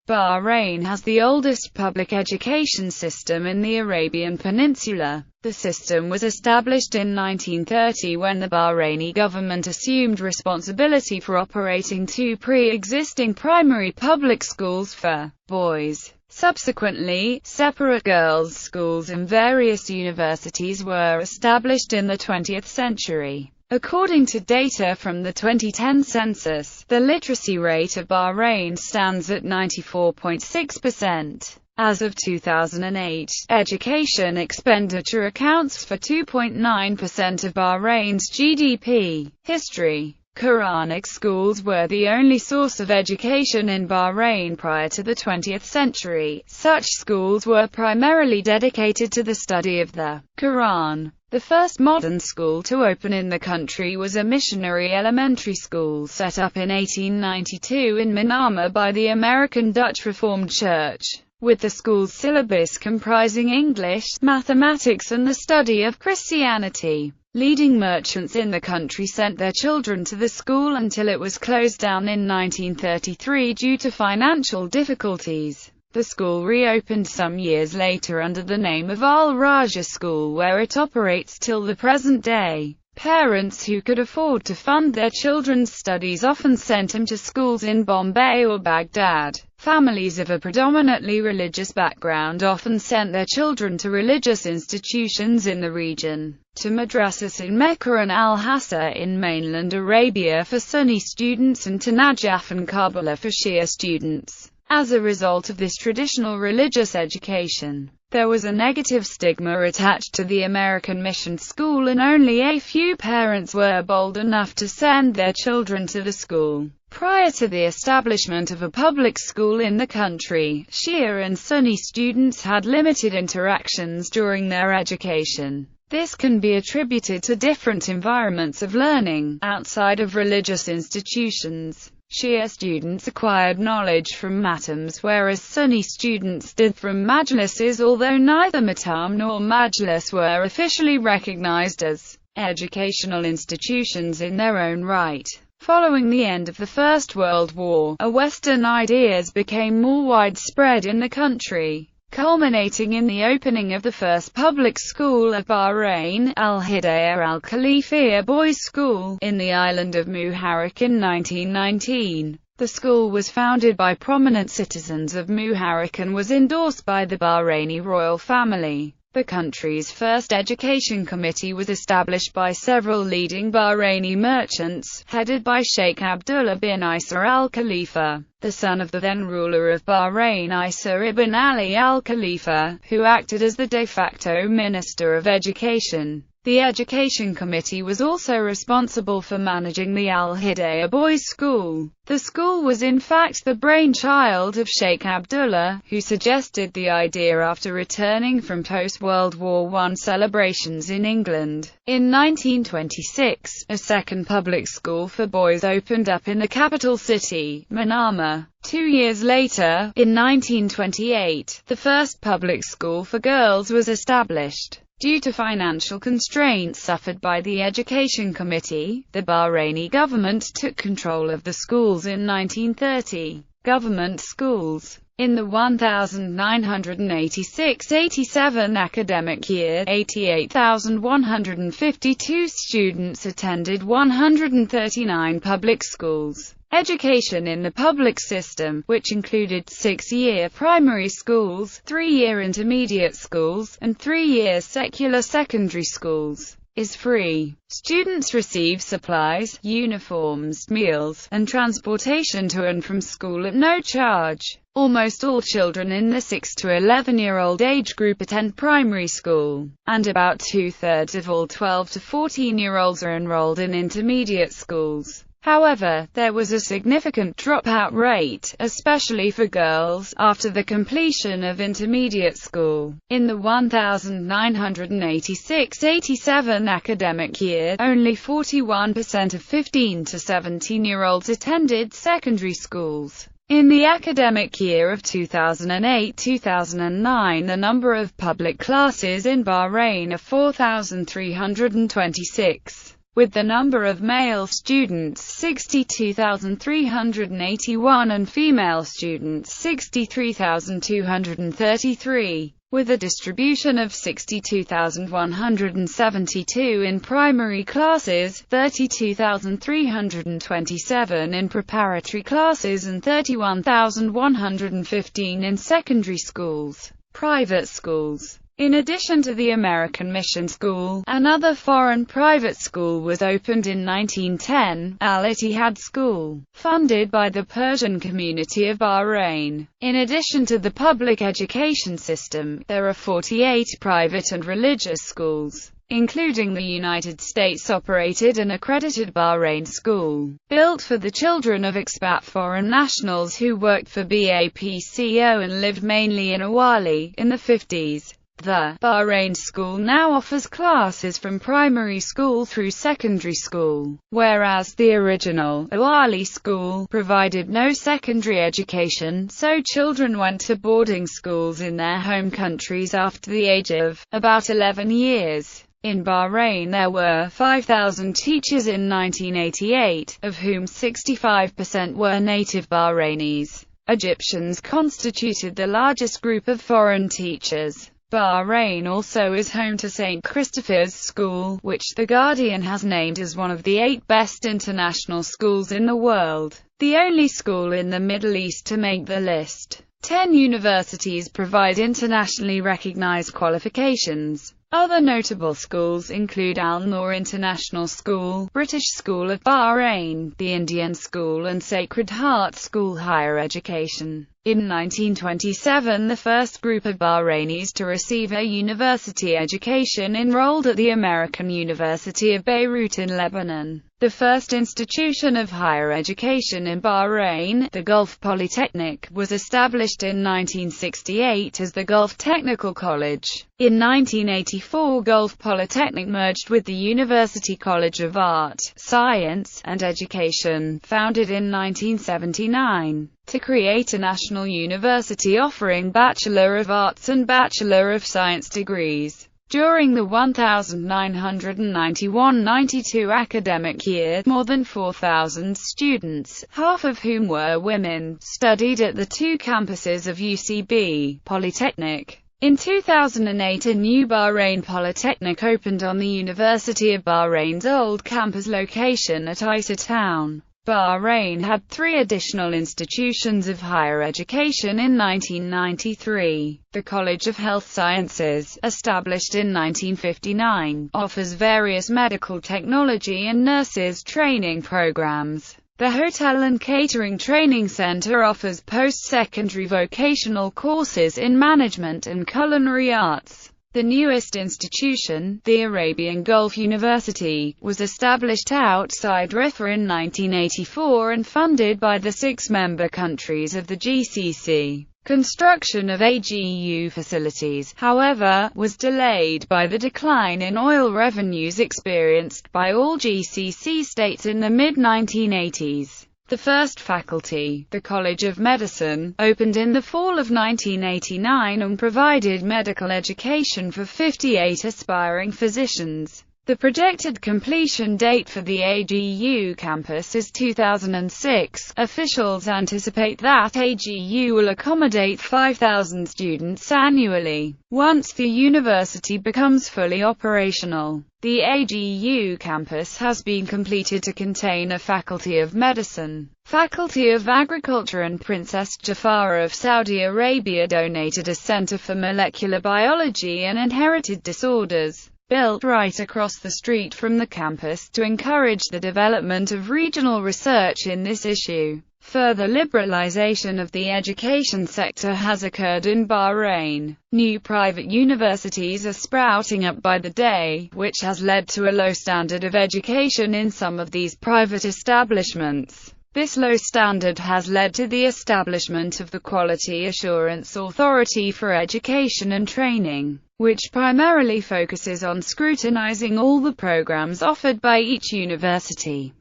Bahrain has the oldest public education system in the Arabian Peninsula. The system was established in 1930 when the Bahraini government assumed responsibility for operating two pre-existing primary public schools for boys. Subsequently, separate girls' schools and various universities were established in the 20th century. According to data from the 2010 census, the literacy rate of Bahrain stands at 94.6%. As of 2008, education expenditure accounts for 2.9% of Bahrain's GDP. History. Quranic schools were the only source of education in Bahrain prior to the 20th century. Such schools were primarily dedicated to the study of the Quran. The first modern school to open in the country was a missionary elementary school set up in 1892 in Manama by the American Dutch Reformed Church, with the school's syllabus comprising English, mathematics and the study of Christianity. Leading merchants in the country sent their children to the school until it was closed down in 1933 due to financial difficulties. The school reopened some years later under the name of Al-Raja School, where it operates till the present day. Parents who could afford to fund their children's studies often sent them to schools in Bombay or Baghdad. Families of a predominantly religious background often sent their children to religious institutions in the region, to madrasas in Mecca and Al-Hassa in mainland Arabia for Sunni students and to Najaf and Karbala for Shia students. As a result of this traditional religious education, there was a negative stigma attached to the American mission school, and only a few parents were bold enough to send their children to the school. Prior to the establishment of a public school in the country, Shia and Sunni students had limited interactions during their education. This can be attributed to different environments of learning, outside of religious institutions. Shia students acquired knowledge from matams, whereas Sunni students did from majlises, although neither matam nor majlis were officially recognized as educational institutions in their own right. Following the end of the First World War, Western ideas became more widespread in the country, culminating in the opening of the first public school of Bahrain, Al-Hidayah Al-Khalifiya Boys' School, in the island of Muharraq in 1919. The school was founded by prominent citizens of Muharraq and was endorsed by the Bahraini royal family. The country's first education committee was established by several leading Bahraini merchants, headed by Sheikh Abdullah bin Isa al-Khalifa, the son of the then ruler of Bahrain Isa ibn Ali al-Khalifa, who acted as the de facto Minister of Education. The Education Committee was also responsible for managing the Al-Hidayah Boys' School. The school was in fact the brainchild of Sheikh Abdullah, who suggested the idea after returning from post-World War I celebrations in England. In 1926, a second public school for boys opened up in the capital city, Manama. 2 years later, in 1928, the first public school for girls was established. Due to financial constraints suffered by the Education Committee, the Bahraini government took control of the schools in 1930. Government schools. In the 1986-87 academic year, 88,152 students attended 139 public schools. Education in the public system, which included 6-year primary schools, 3-year intermediate schools, and 3-year secular secondary schools, is free. Students receive supplies, uniforms, meals, and transportation to and from school at no charge. Almost all children in the 6 to 11-year-old age group attend primary school, and about 2/3 of all 12 to 14-year-olds are enrolled in intermediate schools. However, there was a significant dropout rate, especially for girls, after the completion of intermediate school. In the 1986-87 academic year, only 41% of 15 to 17-year-olds attended secondary schools. In the academic year of 2008-2009, the number of public classes in Bahrain are 4,326. with the number of male students 62,381 and female students 63,233. With a distribution of 62,172 in primary classes, 32,327 in preparatory classes and 31,115 in secondary schools. Private schools. In addition to the American Mission School, another foreign private school was opened in 1910, Al-Ittihad School, funded by the Persian community of Bahrain. In addition to the public education system, there are 48 private and religious schools, including the United States-operated and accredited Bahrain School, built for the children of expat foreign nationals who worked for BAPCO and lived mainly in Awali, in the 50s. The Bahrain School now offers classes from primary school through secondary school, whereas the original Awali School provided no secondary education, so children went to boarding schools in their home countries after the age of about 11 years. In Bahrain there were 5,000 teachers in 1988, of whom 65% were native Bahrainis. Egyptians constituted the largest group of foreign teachers. Bahrain also is home to St. Christopher's School, which The Guardian has named as one of the 8 best international schools in the world, the only school in the Middle East to make the list. 10 universities provide internationally recognized qualifications. Other notable schools include Al Noor International School, British School of Bahrain, the Indian School and Sacred Heart School Higher Education. In 1927, the first group of Bahrainis to receive a university education enrolled at the American University of Beirut in Lebanon. The first institution of higher education in Bahrain, the Gulf Polytechnic, was established in 1968 as the Gulf Technical College. In 1984, Gulf Polytechnic merged with the University College of Art, Science, and Education, founded in 1979, to create a national university offering Bachelor of Arts and Bachelor of Science degrees. During the 1991-92 academic year, more than 4,000 students, half of whom were women, studied at the 2 campuses of UCB Polytechnic. In 2008, a new Bahrain Polytechnic opened on the University of Bahrain's old campus location at Isa Town. Bahrain had 3 additional institutions of higher education in 1993. The College of Health Sciences, established in 1959, offers various medical technology and nurses training programs. The Hotel and Catering Training Center offers post-secondary vocational courses in management and culinary arts. The newest institution, the Arabian Gulf University, was established outside Riffa in 1984 and funded by the 6 member countries of the GCC. Construction of AGU facilities, however, was delayed by the decline in oil revenues experienced by all GCC states in the mid-1980s. The first faculty, the College of Medicine, opened in the fall of 1989 and provided medical education for 58 aspiring physicians. The projected completion date for the AGU campus is 2006. Officials anticipate that AGU will accommodate 5,000 students annually, once the university becomes fully operational. The AGU campus has been completed to contain a Faculty of Medicine, Faculty of Agriculture, and Princess Jafar of Saudi Arabia donated a Center for Molecular Biology and Inherited Disorders, built right across the street from the campus to encourage the development of regional research in this issue. Further liberalization of the education sector has occurred in Bahrain. New private universities are sprouting up by the day, which has led to a low standard of education in some of these private establishments. This low standard has led to the establishment of the Quality Assurance Authority for Education and Training, which primarily focuses on scrutinizing all the programs offered by each university.